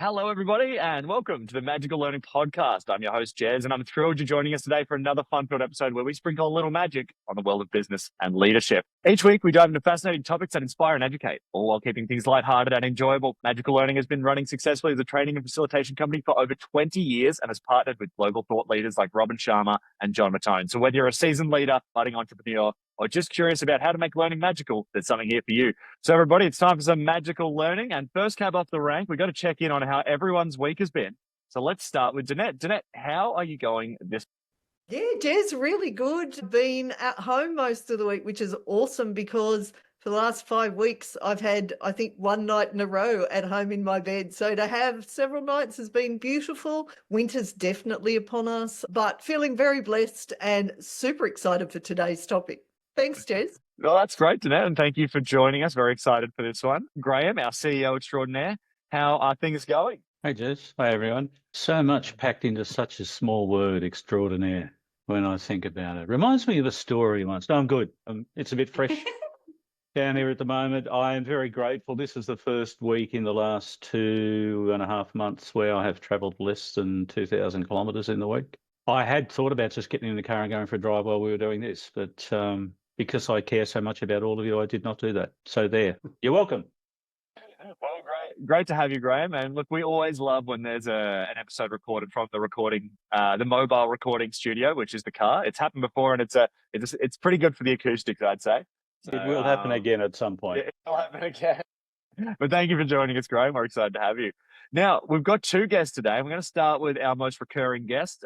Hello, everybody, and welcome to the Magical Learning Podcast. I'm your host, Jez, and I'm thrilled you're joining us today for another fun-filled episode where we sprinkle a little magic on the world of business and leadership. Each week, we dive into fascinating topics that inspire and educate, all while keeping things lighthearted and enjoyable. Magical Learning has been running successfully as a training and facilitation company for over 20 years and has partnered with global thought leaders like Robin Sharma and John Mattone. So whether you're a seasoned leader, budding entrepreneur, or just curious about how to make learning magical, there's something here for you. So everybody, it's time for some magical learning. And first cab off the rank, we've got to check in on how everyone's week has been. So let's start with Danette. Danette, how are you going this? Yeah, Jez, really good. Been at home most of the week, which is awesome because for the last 5 weeks, I've had, I think, one night in a row at home in my bed. So to have several nights has been beautiful. Winter's definitely upon us, but feeling very blessed and super excited for today's topic. Thanks, Jez. Well, that's great, Danette, and thank you for joining us. Very excited for this one. Graham, our CEO extraordinaire, how are things going? Hey, Jess. Hi, everyone. So much packed into such a small word, extraordinaire, when I think about it. Reminds me of a story once. No, I'm good. It's a bit fresh down here at the moment. I am very grateful. This is the first week in the last 2.5 months where I have travelled less than 2,000 kilometres in the week. I had thought about just getting in the car and going for a drive while we were doing this, but because I care so much about all of you, I did not do that. So there. You're welcome. Well, great to have you, Graham. And look, we always love when there's an episode recorded from the mobile recording studio, which is the car. It's happened before, and it's pretty good for the acoustics, I'd say. So, it will happen again at some point. It will happen again. But thank you for joining us, Graham. We're excited to have you. Now, we've got two guests today. We're going to start with our most recurring guest.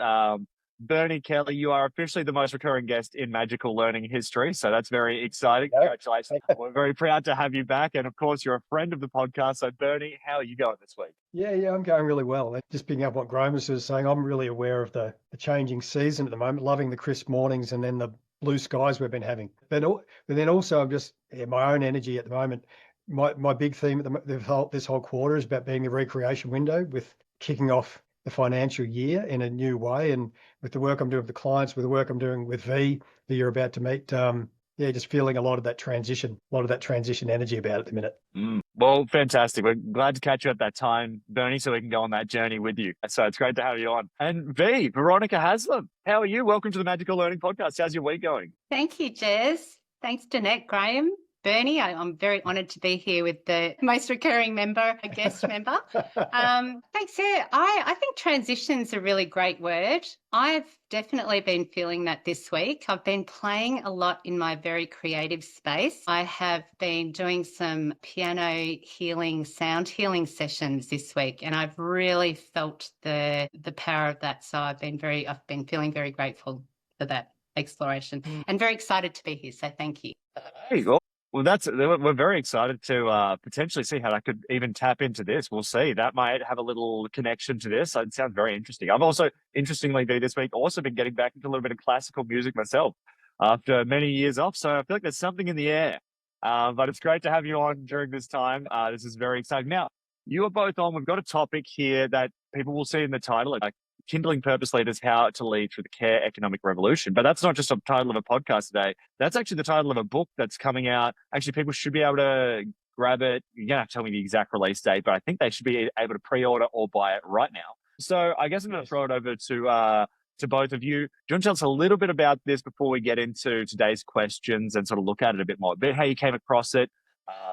Bernie Kelly, you are officially the most recurring guest in Magical Learning history, so that's very exciting. Congratulations. We're very proud to have you back, and of course, you're a friend of the podcast. So, Bernie, how are you going this week? Yeah, I'm going really well. Just picking up what Graham was saying, I'm really aware of the changing season at the moment, loving the crisp mornings and then the blue skies we've been having. But then also, I'm just my own energy at the moment. My big theme at this whole quarter is about being the recreation window, with kicking off the financial year in a new way, and with the work I'm doing with the clients, with the work I'm doing with V that you're about to meet, just feeling a lot of that transition energy about it at the minute. Well, fantastic. We're glad to catch you at that time, Bernie, so we can go on that journey with you. So it's great to have you on. And Veronica Haslem, how are you? Welcome to the Magical Learning Podcast. How's your week going? Thank you, Jez. Thanks, Danette, Graham. Bernie, I'm very honoured to be here with the most recurring guest member. Thanks. Yeah, I think transition's a really great word. I've definitely been feeling that this week. I've been playing a lot in my very creative space. I have been doing some piano healing, sound healing sessions this week, and I've really felt the power of that. So I've been feeling very grateful for that exploration and very excited to be here. So thank you. Hey, well, we're very excited to potentially see how that could even tap into this. We'll see. That might have a little connection to this. It sounds very interesting. I've also, interestingly, this week also been getting back into a little bit of classical music myself after many years off. So I feel like there's something in the air. But it's great to have you on during this time. This is very exciting. Now, you are both on. We've got a topic here that people will see in the title, like Kindling Purpose Leaders, How to Lead Through the Care Economic Revolution. But that's not just a title of a podcast today. That's actually the title of a book that's coming out. Actually, people should be able to grab it. You're going to have to tell me the exact release date, but I think they should be able to pre-order or buy it right now. So I guess I'm going to throw it over to both of you. Do you want to tell us a little bit about this before we get into today's questions and sort of look at it a bit more, how you came across it?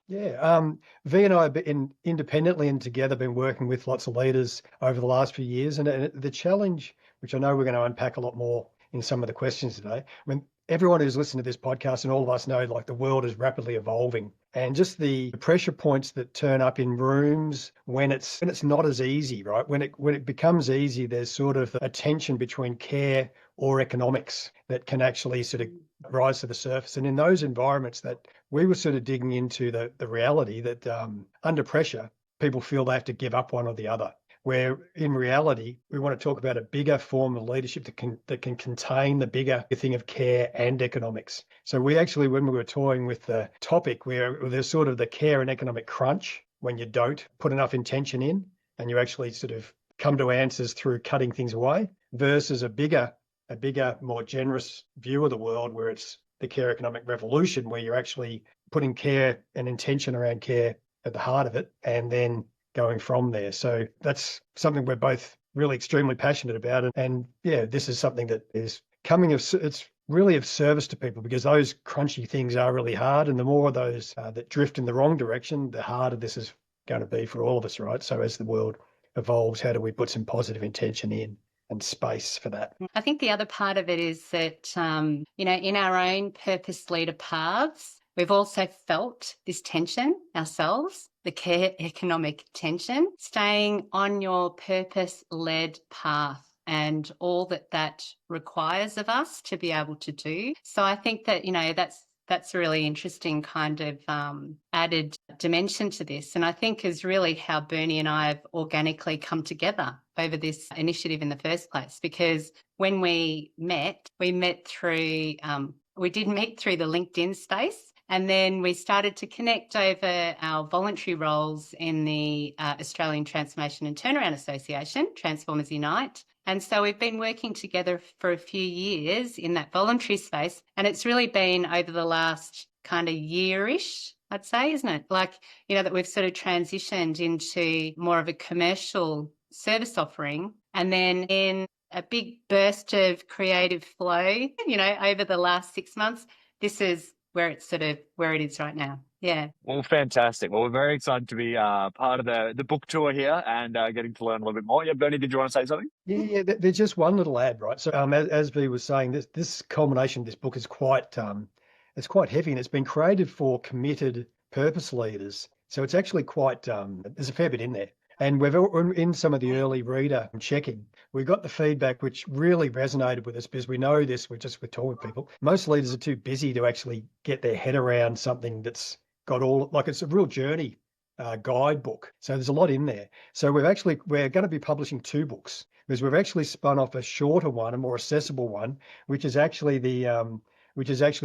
V and I have been independently and together been working with lots of leaders over the last few years, and the challenge, which I know we're going to unpack a lot more in some of the questions today. I mean, everyone who's listened to this podcast and all of us know, like, the world is rapidly evolving, and just the pressure points that turn up in rooms when it's not as easy, right? When it becomes easy, there's sort of a tension between care or economics that can actually sort of rise to the surface. And in those environments, that we were sort of digging into the reality that under pressure, people feel they have to give up one or the other. Where in reality, we want to talk about a bigger form of leadership that can contain the bigger thing of care and economics. So we actually, when we were toying with the topic, where there's sort of the care and economic crunch when you don't put enough intention in and you actually sort of come to answers through cutting things away, versus a bigger, more generous view of the world where it's the care economic revolution, where you're actually putting care and intention around care at the heart of it, and then going from there. So that's something we're both really extremely passionate about. And yeah, this is something that is it's really of service to people, because those crunchy things are really hard. And the more of those that drift in the wrong direction, the harder this is going to be for all of us, right? So as the world evolves, how do we put some positive intention in and space for that? I think the other part of it is that, in our own purpose leader paths, we've also felt this tension ourselves, the care economic tension, staying on your purpose-led path and all that requires of us to be able to do. So I think that, that's a really interesting kind of added dimension to this. And I think is really how Bernie and I have organically come together over this initiative in the first place. Because when we met through, we did meet through the LinkedIn space. And then we started to connect over our voluntary roles in the Australian Transformation and Turnaround Association, Transformers Unite. And so we've been working together for a few years in that voluntary space. And it's really been over the last kind of year-ish, I'd say, isn't it? Like, that we've sort of transitioned into more of a commercial service offering. And then in a big burst of creative flow, over the last 6 months, this is where it is right now. Yeah. Well, fantastic. Well, we're very excited to be part of the book tour here and getting to learn a little bit more. Yeah, Bernie, did you want to say something? Yeah. There's just one little ad, right? So as V was saying, this culmination of this book is quite it's quite heavy, and it's been created for committed purpose leaders. So it's actually quite there's a fair bit in there. And we've in some of the early reader checking, we got the feedback which really resonated with us, because we know this, we're talking with people. Most leaders are too busy to actually get their head around something that's got it's a real journey guidebook. So there's a lot in there. So we're going to be publishing 2 books, because we've actually spun off a shorter one, a more accessible one, which is actually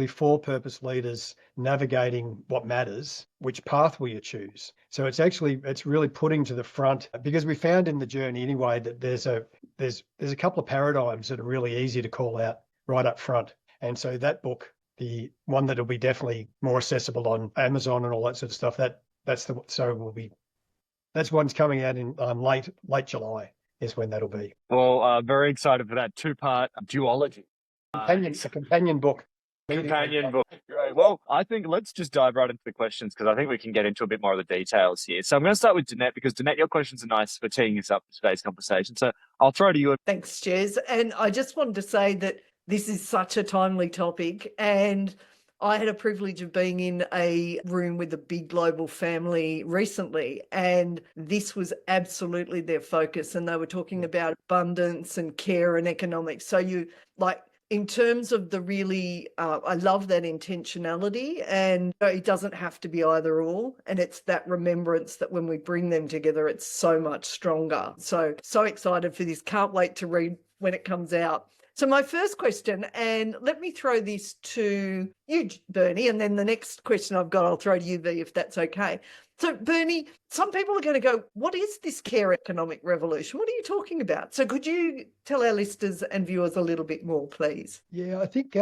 for purpose leaders navigating what matters, which pathway you choose. So it's really putting to the front, because we found in the journey anyway that there's a couple of paradigms that are really easy to call out right up front. And so that book, the one that'll be definitely more accessible on Amazon and all that sort of stuff, that's one's coming out in late July is when that'll be. Well, very excited for that 2-part duology. It's a companion book. Companion book. Great. Well, I think let's just dive right into the questions, because I think we can get into a bit more of the details here. So I'm going to start with Danette, because Danette, your questions are nice for teeing us up for today's conversation. So I'll throw to you. Thanks, Jez. And I just wanted to say that this is such a timely topic, and I had a privilege of being in a room with a big global family recently, and this was absolutely their focus. And they were talking about abundance and care and economics. So in terms of the really, I love that intentionality, and it doesn't have to be either or. And it's that remembrance that when we bring them together, it's so much stronger. So excited for this. Can't wait to read when it comes out. So my first question, and let me throw this to you, Bernie, and then the next question I've got, I'll throw to you, V, if that's okay. So Bernie, some people are going to go, what is this care economic revolution? What are you talking about? So could you tell our listeners and viewers a little bit more, please? Yeah, I think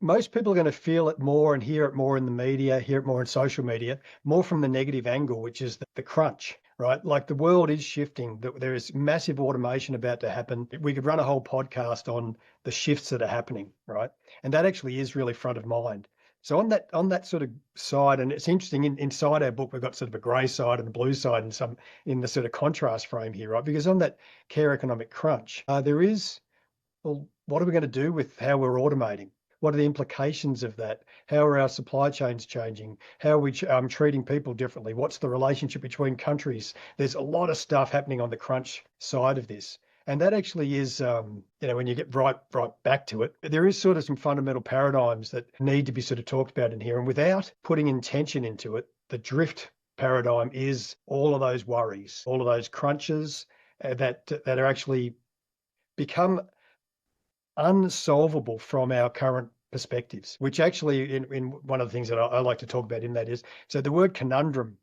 most people are going to feel it more and hear it more in the media, hear it more in social media, more from the negative angle, which is the crunch, right? Like the world is shifting. There is massive automation about to happen. We could run a whole podcast on the shifts that are happening, right? And that actually is really front of mind. So on that sort of side, and it's interesting, inside our book, we've got sort of a grey side and a blue side and in the sort of contrast frame here, right? Because on that care economic crunch, there is, well, what are we going to do with how we're automating? What are the implications of that? How are our supply chains changing? How are we treating people differently? What's the relationship between countries? There's a lot of stuff happening on the crunch side of this. And that actually is, when you get right back to it, there is sort of some fundamental paradigms that need to be sort of talked about in here. And without putting intention into it, the drift paradigm is all of those worries, all of those crunches that are actually become unsolvable from our current perspectives, which actually in one of the things that I like to talk about in that is, so the word conundrum,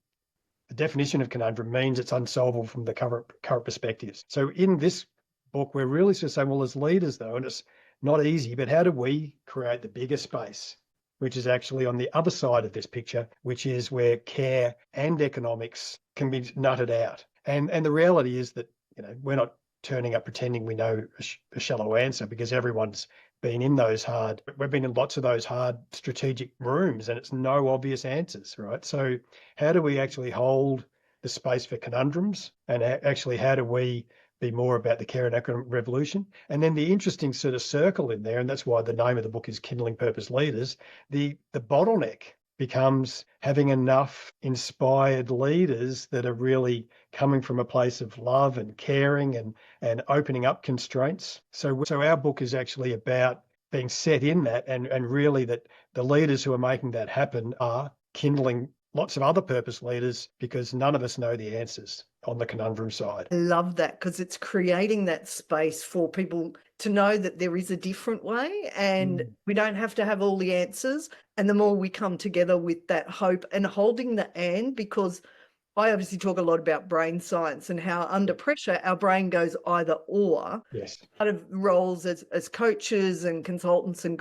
the definition of conundrum means it's unsolvable from the current perspectives. So in this book, we're really sort of saying, well, as leaders though, and it's not easy, but how do we create the bigger space, which is actually on the other side of this picture, which is where care and economics can be nutted out. And the reality is that, we're not turning up pretending we know a shallow answer, because everyone's been in we've been in lots of those hard strategic rooms, and it's no obvious answers, right? So how do we actually hold the space for conundrums, and actually how do we be more about the care and economic revolution? And then the interesting sort of circle in there, and that's why the name of the book is Kindling Purpose Leaders, the bottleneck becomes having enough inspired leaders that are really coming from a place of love and caring and opening up constraints. So our book is actually about being set in that, and really that the leaders who are making that happen are kindling lots of other purpose leaders, because none of us know the answers on the conundrum side. I love that, because it's creating that space for people to know that there is a different way, and we don't have to have all the answers. And the more we come together with that hope and holding the because I obviously talk a lot about brain science and how under pressure our brain goes either or. Yes. Part of roles as coaches and consultants and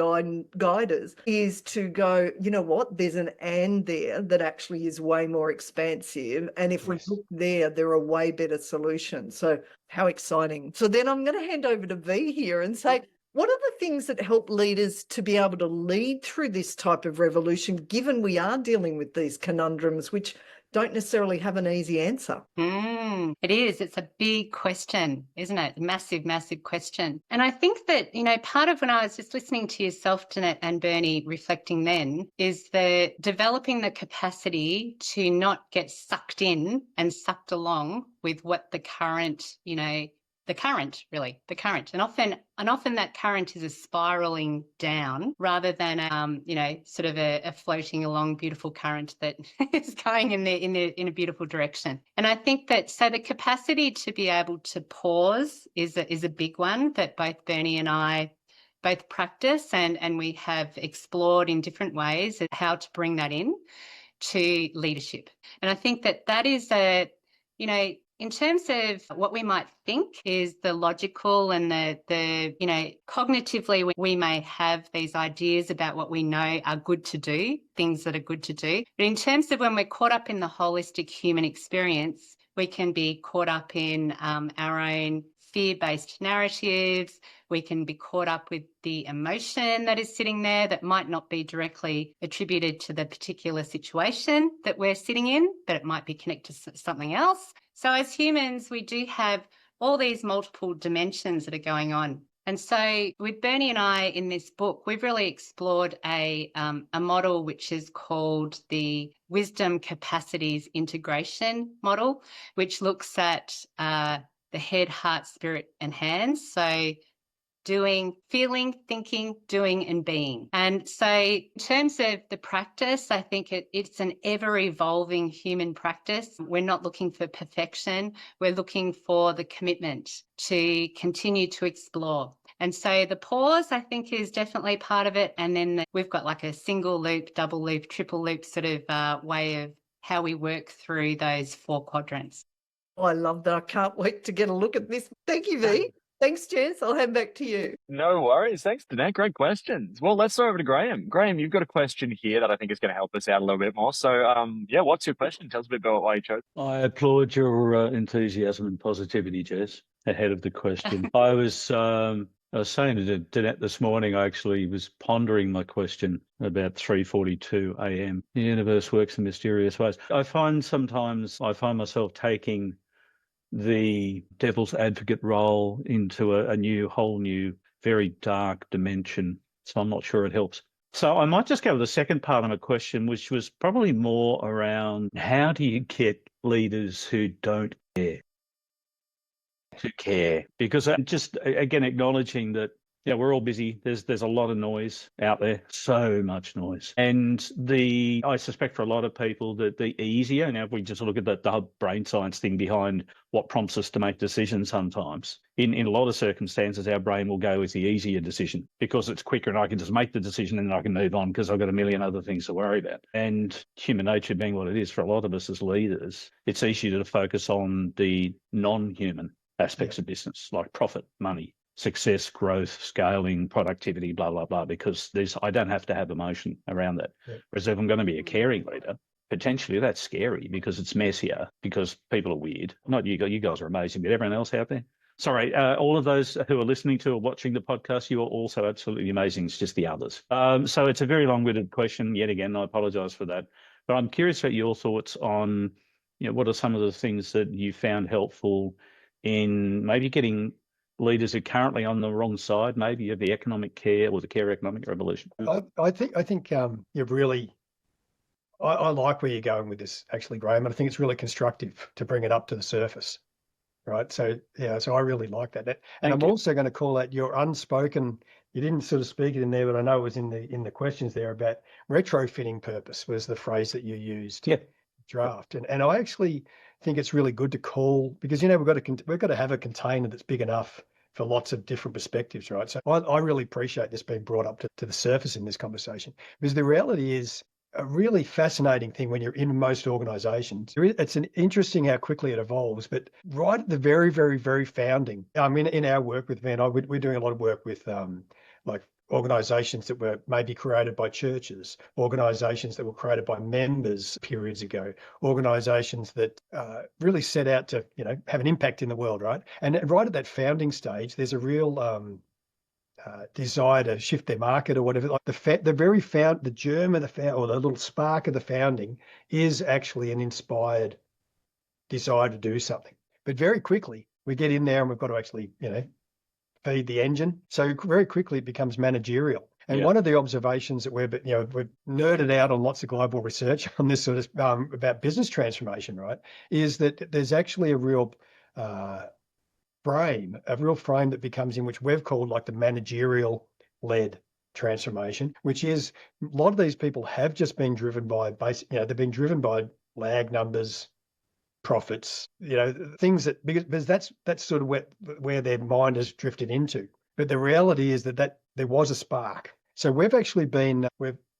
guiders is to go, you know what, there's an and there that actually is way more expansive. And if we look there are way better solutions. So how exciting. So then I'm going to hand over to V here and say, what are the things that help leaders to be able to lead through this type of revolution, given we are dealing with these conundrums, which don't necessarily have an easy answer? It is. It's a big question, isn't it? Massive, massive question. And I think that, part of when I was just listening to yourself, Jeanette and Bernie, reflecting then, is the developing the capacity to not get sucked in and sucked along with what the current, and often that current is a spiraling down rather than sort of a floating along beautiful current that is going in a beautiful direction. And I think that so the capacity to be able to pause is a big one that both Bernie and I both practice, and we have explored in different ways how to bring that in to leadership. And I think that is in terms of what we might think is the logical and the cognitively, we may have these ideas about what we know are good to do, things that are good to do. But in terms of when we're caught up in the holistic human experience, we can be caught up in our own fear-based narratives. We can be caught up with the emotion that is sitting there that might not be directly attributed to the particular situation that we're sitting in, but it might be connected to something else. So as humans, we do have all these multiple dimensions that are going on. And so with Bernie and I in this book, we've really explored a model which is called the Wisdom Capacities Integration model, which looks at the head, heart, spirit, and hands. So doing, feeling, thinking, doing, and being. And so in terms of the practice, I think it's an ever-evolving human practice. We're not looking for perfection. We're looking for the commitment to continue to explore. And so the pause, I think, is definitely part of it. And then we've got like a single loop, double loop, triple loop sort of way of how we work through those 4 quadrants. Oh, I love that. I can't wait to get a look at this. Thank you, V. Thanks, Jess. I'll hand back to you. No worries. Thanks, Danette. Great questions. Well, let's go over to Graham. Graham, you've got a question here that I think is going to help us out a little bit more. So, what's your question? Tell us a bit about why you chose. I applaud your enthusiasm and positivity, Jess, ahead of the question. I was saying to Danette this morning, I actually was pondering my question about 3:42 a.m. The universe works in mysterious ways. I find myself taking the devil's advocate role into a whole new, very dark dimension. So I'm not sure it helps. So I might just go with the second part of my question, which was probably more around how do you get leaders who don't care to care? Because I'm just, again, acknowledging that, we're all busy. There's a lot of noise out there, so much noise. And I suspect for a lot of people that the easier, and if we just look at the brain science thing behind what prompts us to make decisions sometimes, in a lot of circumstances, our brain will go with the easier decision because it's quicker and I can just make the decision and I can move on because I've got a million other things to worry about. And human nature being what it is for a lot of us as leaders, it's easier to focus on the non-human aspects of business, like profit, money, success, growth, scaling, productivity, blah, blah, blah, because I don't have to have emotion around that. Yeah. Whereas if I'm going to be a caring leader, potentially that's scary because it's messier, because people are weird. Not you guys. You guys are amazing, but everyone else out there. Sorry, all of those who are listening to or watching the podcast, you are also absolutely amazing. It's just the others. So it's a very long-winded question. Yet again, I apologise for that. But I'm curious about your thoughts on, what are some of the things that you found helpful in maybe getting leaders who are currently on the wrong side, maybe of the economic care or the care economic revolution? I think you've really. I like where you're going with this, actually, Graham. And I think it's really constructive to bring it up to the surface. Right. So, so I really like that. And I'm also going to call out your unspoken, you didn't sort of speak it in there, but I know it was in the questions there about retrofitting purpose was the phrase that you used. Yeah. Draft. And I actually think it's really good to call, because, we've got to have a container that's big enough for lots of different perspectives, right? So I really appreciate this being brought up to the surface in this conversation, because the reality is, a really fascinating thing when you're in most organizations. It's interesting how quickly it evolves, but right at the very, very, very founding, in our work with Van, we're doing a lot of work with like organizations that were maybe created by churches, organizations that were created by members periods ago, organizations that really set out to, have an impact in the world, right? And right at that founding stage, there's a real desire to shift their market or whatever. Like the germ of the or the little spark of the founding is actually an inspired desire to do something. But very quickly we get in there and we've got to actually, feed the engine. So very quickly it becomes managerial. And one of the observations that we've nerded out on lots of global research on this sort of about business transformation, right, is that there's actually a real frame that becomes in which we've called like the managerial led transformation, which is a lot of these people have just been driven by they've been driven by lag numbers, profits, things that, because that's sort of where their mind has drifted into. But the reality is that there was a spark. So we've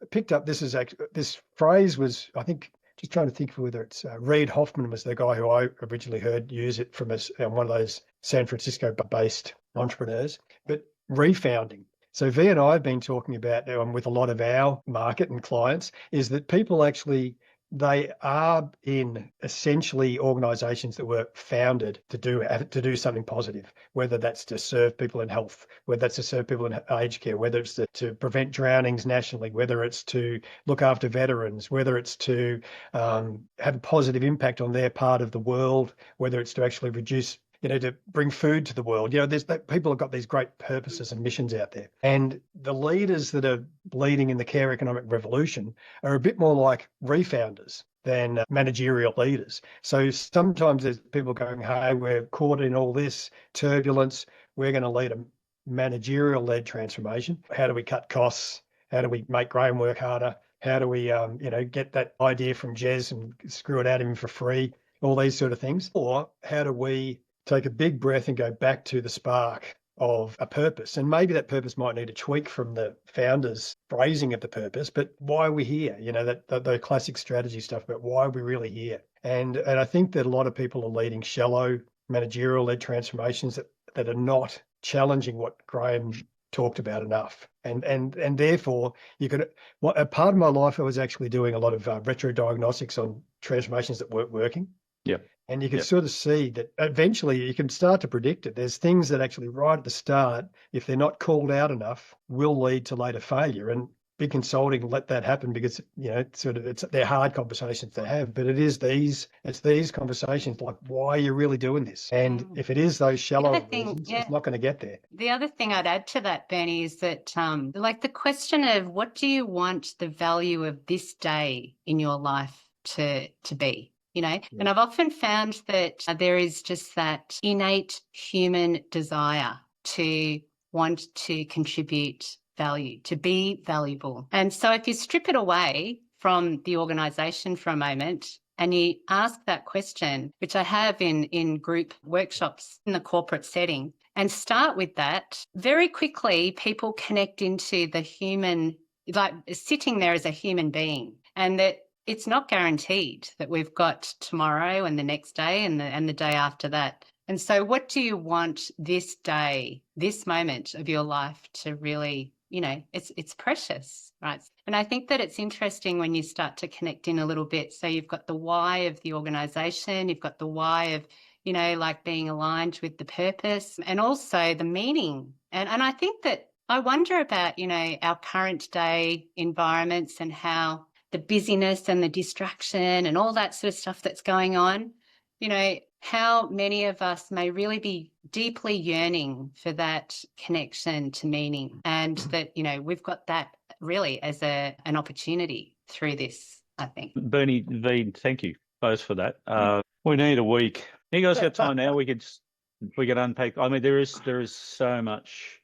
picked up, this phrase was, I think, just trying to think whether it's Reid Hoffman was the guy who I originally heard use it from one of those San Francisco-based entrepreneurs, but refounding. So V and I have been talking about with a lot of our market and clients is that people actually, they are in essentially organizations that were founded to do something positive, whether that's to serve people in health, whether that's to serve people in aged care, whether it's to prevent drownings nationally, whether it's to look after veterans, whether it's to have a positive impact on their part of the world, whether it's to actually reduce, to bring food to the world. People have got these great purposes and missions out there. And the leaders that are leading in the care economic revolution are a bit more like refounders than managerial leaders. So sometimes there's people going, hey, we're caught in all this turbulence. We're going to lead a managerial-led transformation. How do we cut costs? How do we make Graham work harder? How do we, get that idea from Jez and screw it out of him for free? All these sort of things. Or how do we take a big breath and go back to the spark of a purpose? And maybe that purpose might need a tweak from the founder's phrasing of the purpose, but why are we here? The classic strategy stuff about why are we really here? And I think that a lot of people are leading shallow managerial-led transformations that are not challenging what Graham talked about enough. And therefore a part of my life, I was actually doing a lot of retro diagnostics on transformations that weren't working. Yep. And you can sort of see that eventually you can start to predict it. There's things that actually right at the start, if they're not called out enough, will lead to later failure. And big consulting let that happen because, they're hard conversations to have, but it's these conversations like, why are you really doing this? And if it is those shallow reasons, it's not going to get there. The other thing I'd add to that, Bernie, is that the question of what do you want the value of this day in your life to be? And I've often found that there is just that innate human desire to want to contribute value, to be valuable. And so if you strip it away from the organisation for a moment and you ask that question, which I have in group workshops in the corporate setting, and start with that, very quickly people connect into the human, like sitting there as a human being, and that it's not guaranteed that we've got tomorrow and the next day and the day after that. And so what do you want this day, this moment of your life to really it's precious, right? And I think that it's interesting when you start to connect in a little bit. So you've got the why of the organisation, you've got the why of, like being aligned with the purpose, and also the meaning. And I think that I wonder about, our current day environments and how the busyness and the distraction and all that sort of stuff that's going on, how many of us may really be deeply yearning for that connection to meaning, and that, we've got that really as an opportunity through this, I think. Bernie, V, thank you both for that. We need a week. You guys got time now? We could unpack. I mean, there is so much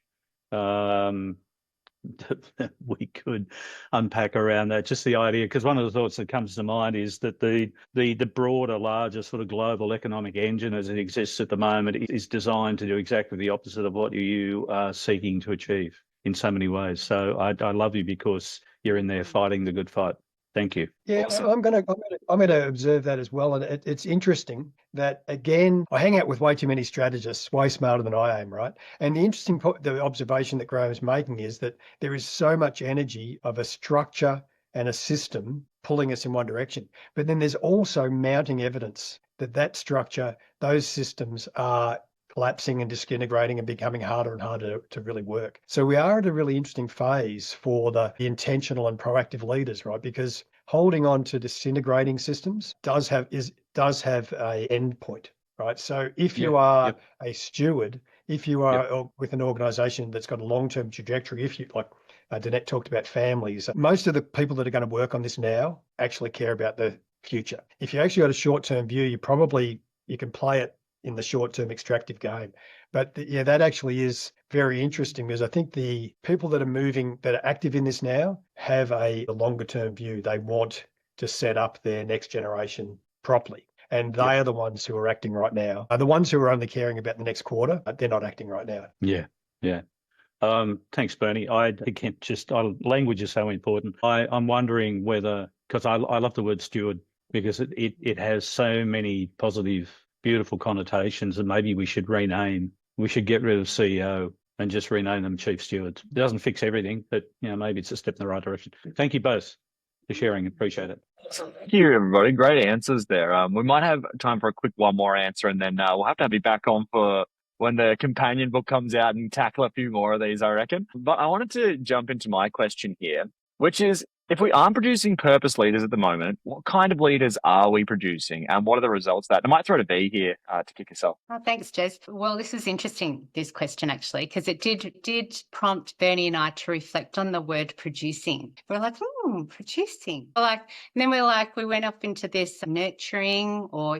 that we could unpack around that. Just the idea, because one of the thoughts that comes to mind is that the broader, larger sort of global economic engine as it exists at the moment is designed to do exactly the opposite of what you are seeking to achieve in so many ways. So I love you because you're in there fighting the good fight. Thank you. Yeah, Awesome. I'm gonna observe that as well, and it's interesting that, again, I hang out with way too many strategists, way smarter than I am, right? And the observation that Graham's making is that there is so much energy of a structure and a system pulling us in one direction, but then there's also mounting evidence that structure, those systems are collapsing and disintegrating and becoming harder and harder to really work. So we are at a really interesting phase for the intentional and proactive leaders, right? Because holding on to disintegrating systems does have a end point, right? So if you are a steward, if you are with an organization that's got a long-term trajectory, if you, like Danette talked about families, most of the people that are going to work on this now actually care about the future. If you actually got a short-term view, you can play it in the short-term extractive game. But that actually is very interesting, because I think the people that are active in this now have a longer-term view. They want to set up their next generation properly. And they are the ones who are acting right now. Are the ones who are only caring about the next quarter, but they're not acting right now. Yeah. Thanks, Bernie. Language is so important. I'm wondering whether, because I love the word steward, because it has so many positive, beautiful connotations, and maybe we should get rid of CEO and just rename them chief stewards. It doesn't fix everything, but maybe it's a step in the right direction. Thank you both for sharing. Appreciate it. Thank you, everybody. Great answers there. We might have time for a quick one more answer, and then we'll have to have you back on for when the companion book comes out and tackle a few more of these, I reckon. But I wanted to jump into my question here, which is, if we aren't producing purpose leaders at the moment, what kind of leaders are we producing, and what are the results of that? I might throw to V here to kick us off. Oh, thanks, Jez. Well, this is interesting, this question, actually, because it did prompt Bernie and I to reflect on the word producing. We're like, producing. And then we went up into this nurturing, or,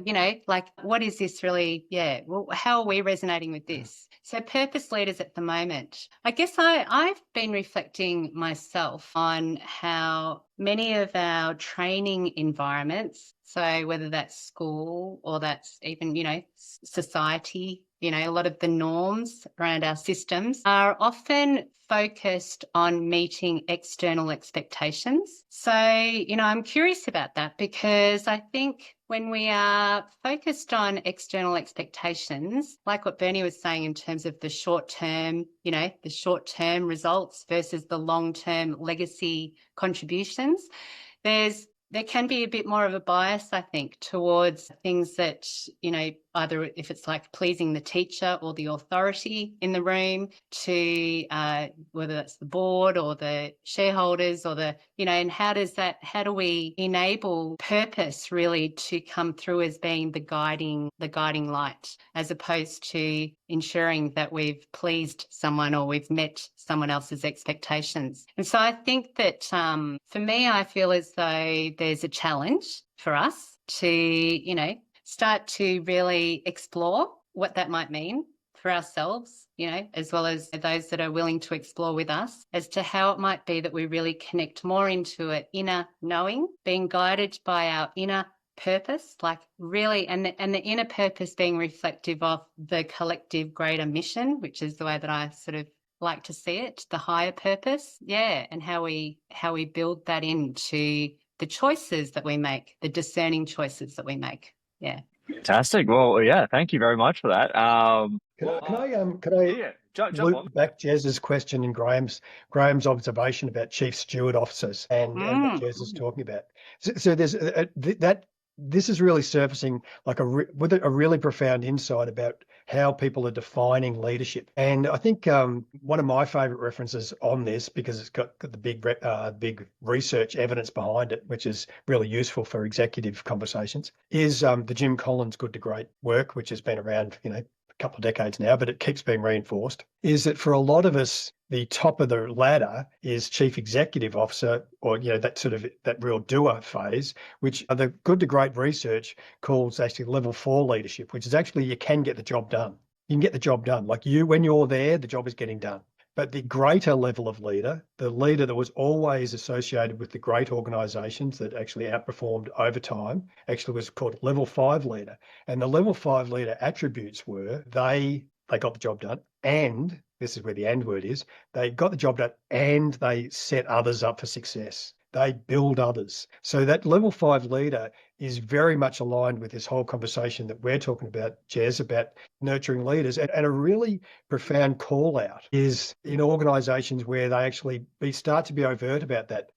what is this really? Yeah, well, how are we resonating with this? So purpose leaders at the moment. I guess I've been reflecting myself on how many of our training environments, so whether that's school or that's even, society, a lot of the norms around our systems are often focused on meeting external expectations. So, I'm curious about that, because I think when we are focused on external expectations, like what Bernie was saying in terms of the short-term, the short-term results versus the long-term legacy contributions, there can be a bit more of a bias, I think, towards things that, either if it's like pleasing the teacher or the authority in the room, to whether that's the board or the shareholders or and how do we enable purpose really to come through as being the guiding light, as opposed to ensuring that we've pleased someone or we've met someone else's expectations. And so I think that for me, I feel as though there's a challenge for us to, start to really explore what that might mean for ourselves, as well as those that are willing to explore with us, as to how it might be that we really connect more into an inner knowing, being guided by our inner purpose, like really, and the inner purpose being reflective of the collective greater mission, which is the way that I sort of like to see it, the higher purpose. Yeah. And how we build that into the choices that we make, the discerning choices that we make. Yeah. Fantastic. Well, yeah, thank you very much for that. Can I jump on. loop back Jez's question and Graham's observation about chief steward officers and what Jez is talking about. So there's that. This is really surfacing like with a really profound insight about how people are defining leadership. And I think one of my favourite references on this, because it's got the big research evidence behind it, which is really useful for executive conversations, is the Jim Collins Good to Great work, which has been around, a couple of decades now, but it keeps being reinforced, is that for a lot of us, the top of the ladder is chief executive officer, or that real doer phase, which the Good to Great research calls actually level 4 leadership, which is actually you can get the job done. You can get the job done. Like when you're there, the job is getting done. But the greater level of leader, the leader that was always associated with the great organisations that actually outperformed over time, actually was called level 5 leader. And the level 5 leader attributes were they got the job done, and this is where the and word is, they got the job done and they set others up for success. They build others. So that level 5 leader is very much aligned with this whole conversation that we're talking about, Jez, about nurturing leaders. And a really profound call out is in organisations where they actually start to be overt about that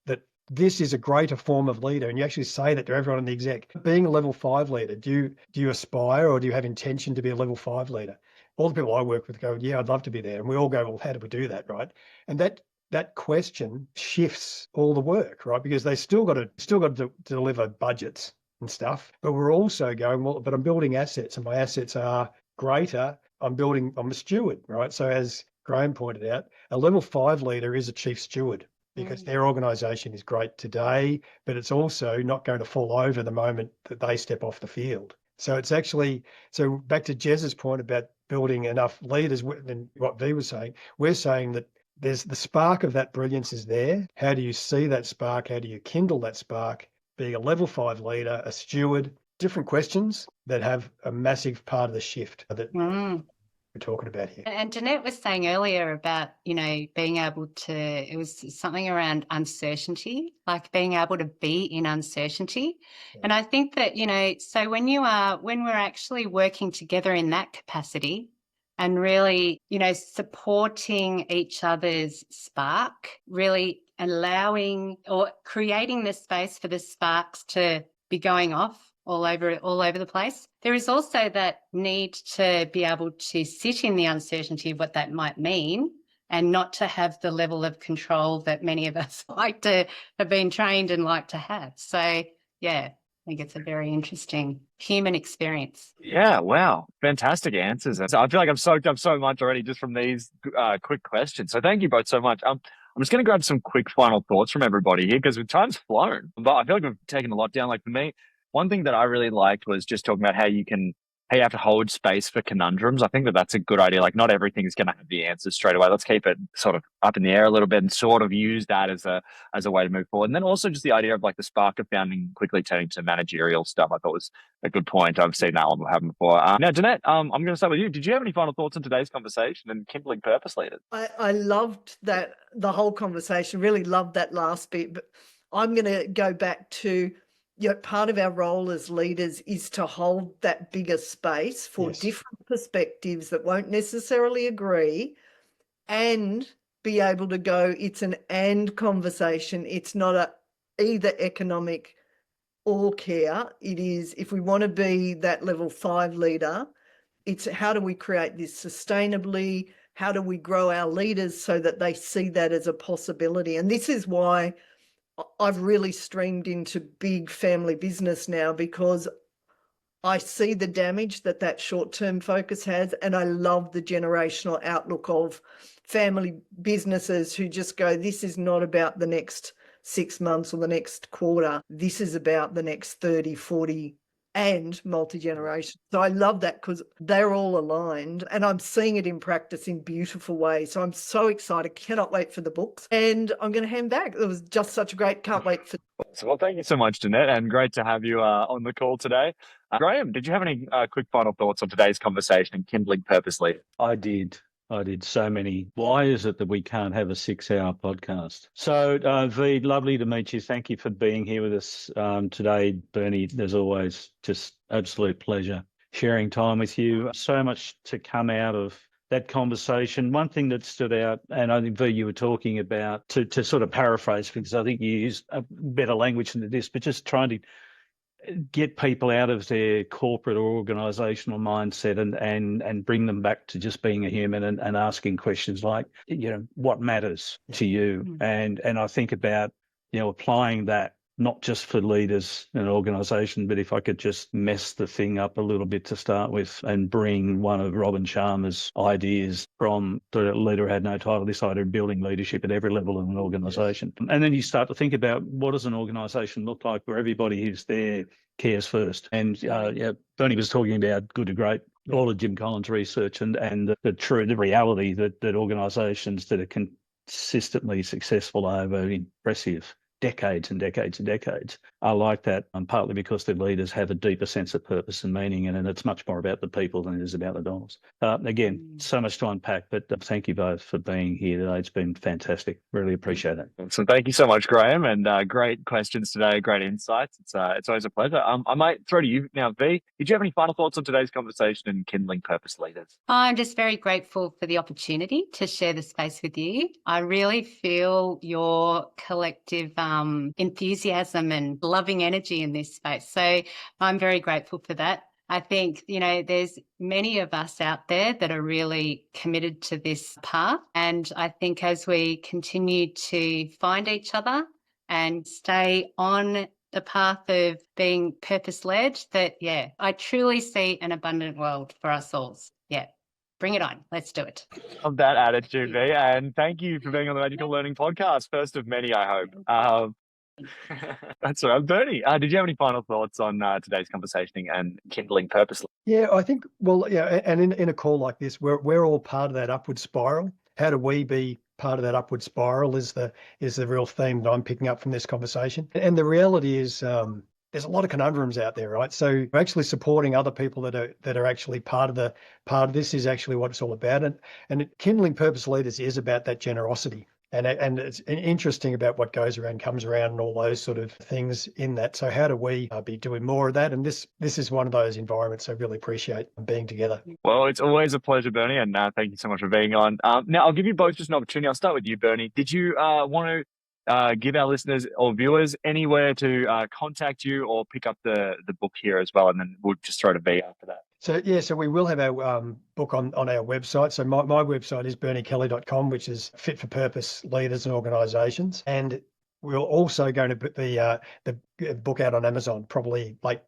this is a greater form of leader. And you actually say that to everyone in the exec. Being a level 5 leader, do you aspire or do you have intention to be a level 5 leader? All the people I work with go, yeah, I'd love to be there. And we all go, well, how do we do that, right? And that question shifts all the work, right? Because they still got to deliver budgets and stuff. But we're also going, well, but I'm building assets and my assets are greater. I'm a steward, right? So as Graham pointed out, a level 5 leader is a chief steward because their organisation is great today, but it's also not going to fall over the moment that they step off the field. So it's actually, back to Jez's point about building enough leaders, and what V was saying, we're saying that there's the spark of that brilliance is there. How do you see that spark? How do you kindle that spark? Being a level 5 leader, a steward, different questions that have a massive part of the shift that we're talking about here. And Jeanette was saying earlier about, being able to, it was something around uncertainty, like being able to be in uncertainty. Yeah. And I think that, so when we're actually working together in that capacity and really, supporting each other's spark, really allowing or creating the space for the sparks to be going off all over the place. There is also that need to be able to sit in the uncertainty of what that might mean and not to have the level of control that many of us like to have been trained and like to have. So, yeah, I think it's a very interesting human experience. Yeah, wow. Fantastic answers. I feel like I've soaked up so much already just from these quick questions. So thank you both so much. I'm just going to grab some quick final thoughts from everybody here because time's flown. But I feel like we've taken a lot down. Like for me, one thing that I really liked was just talking about how you have to hold space for conundrums. I think that's a good idea. Like not everything's going to have the answers straight away. Let's keep it sort of up in the air a little bit and sort of use that as a way to move forward. And then also just the idea of like the spark of founding quickly turning to managerial stuff. I thought was a good point. I've seen that one happen before. Now, Jeanette, I'm going to start with you. Did you have any final thoughts on today's conversation and Kindling Purpose Leaders? I loved that, the whole conversation, really loved that last bit. But I'm going to go back to, part of our role as leaders is to hold that bigger space for different perspectives that won't necessarily agree and be able to go, it's an and conversation. It's not a either economic or care. It is, if we want to be that level 5 leader, it's how do we create this sustainably? How do we grow our leaders so that they see that as a possibility? And this is why I've really streamed into big family business now, because I see the damage that short-term focus has, and I love the generational outlook of family businesses who just go, this is not about the next 6 months or the next quarter. This is about the next 30, 40 and multi-generation. So I love that because they're all aligned and I'm seeing it in practice in beautiful ways. So I'm so excited. Cannot wait for the books. And I'm going to hand back. It was just such a great, can't wait for. Well, thank you so much, Jeanette, and great to have you on the call today. Graham, did you have any quick final thoughts on today's conversation and Kindling Purpose Leaders? I did so many. Why is it that we can't have a 6-hour podcast? So, V, lovely to meet you. Thank you for being here with us today, Bernie. There's always just absolute pleasure sharing time with you. So much to come out of that conversation. One thing that stood out, and I think, V, you were talking about, to sort of paraphrase, because I think you used a better language than this, but just trying to get people out of their corporate or organisational mindset and bring them back to just being a human and asking questions like, what matters to you? And I think about, applying that not just for leaders in an organisation, but if I could just mess the thing up a little bit to start with and bring one of Robin Sharma's ideas from the leader who had no title, this idea of building leadership at every level in an organisation. And then you start to think about, what does an organisation look like where everybody who's there cares first? And Bernie was talking about good to great, all of Jim Collins' research and the reality that organisations that are consistently successful over impressive decades and decades and decades are like that, partly because their leaders have a deeper sense of purpose and meaning, and it's much more about the people than it is about the dollars. Again, so much to unpack, but thank you both for being here today. It's been fantastic. Really appreciate it. So thank you so much, Graham, and great questions today, great insights. It's always a pleasure. I might throw to you now, V. Did you have any final thoughts on today's conversation in Kindling Purpose Leaders? I'm just very grateful for the opportunity to share the space with you. I really feel your collective enthusiasm and loving energy in this space. So I'm very grateful for that. I think, there's many of us out there that are really committed to this path. And I think as we continue to find each other and stay on the path of being purpose-led, that, I truly see an abundant world for us all. Yeah. Bring it on. Let's do it. Of that attitude, V. And thank you for being on the Magical Learning Podcast. First of many, I hope. That's all right. Bernie, did you have any final thoughts on today's conversation and Kindling Purpose? Yeah, I think, and in a call like this, we're all part of that upward spiral. How do we be part of that upward spiral is the real theme that I'm picking up from this conversation. And the reality is, there's a lot of conundrums out there, right? So actually supporting other people that are actually part of this is actually what it's all about. And Kindling Purpose Leaders is about that generosity. And it's interesting about what goes around comes around and all those sort of things in that. So how do we be doing more of that? And this is one of those environments I really appreciate being together. Well, it's always a pleasure, Bernie, and thank you so much for being on. Now, I'll give you both just an opportunity. I'll start with you, Bernie. Did you want to give our listeners or viewers anywhere to contact you or pick up the book here as well? And then we'll just throw to V after that. So we will have our book on our website. So my website is berniekelly.com, which is fit for purpose leaders and organisations. And we're also going to put the book out on Amazon probably late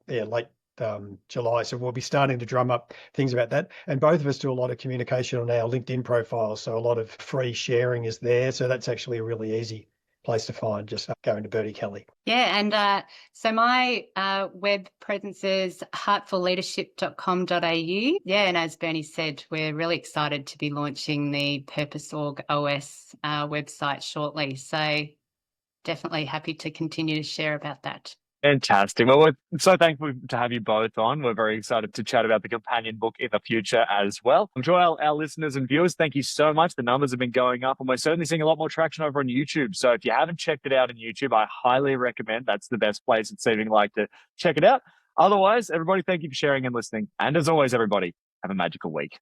July. So we'll be starting to drum up things about that. And both of us do a lot of communication on our LinkedIn profiles. So a lot of free sharing is there. So that's actually a really easy place to find, just going to Bernie Kelly. Yeah, and so my web presence is heartfulleadership.com.au. Yeah, and as Bernie said, we're really excited to be launching the Purpose Org OS website shortly. So definitely happy to continue to share about that. Fantastic. Well, we're so thankful to have you both on. We're very excited to chat about the companion book in the future as well. I'm sure our listeners and viewers, thank you so much. The numbers have been going up and we're certainly seeing a lot more traction over on YouTube. So if you haven't checked it out on YouTube, I highly recommend. That's the best place it's seeming like to check it out. Otherwise, everybody, thank you for sharing and listening. And as always, everybody, have a magical week.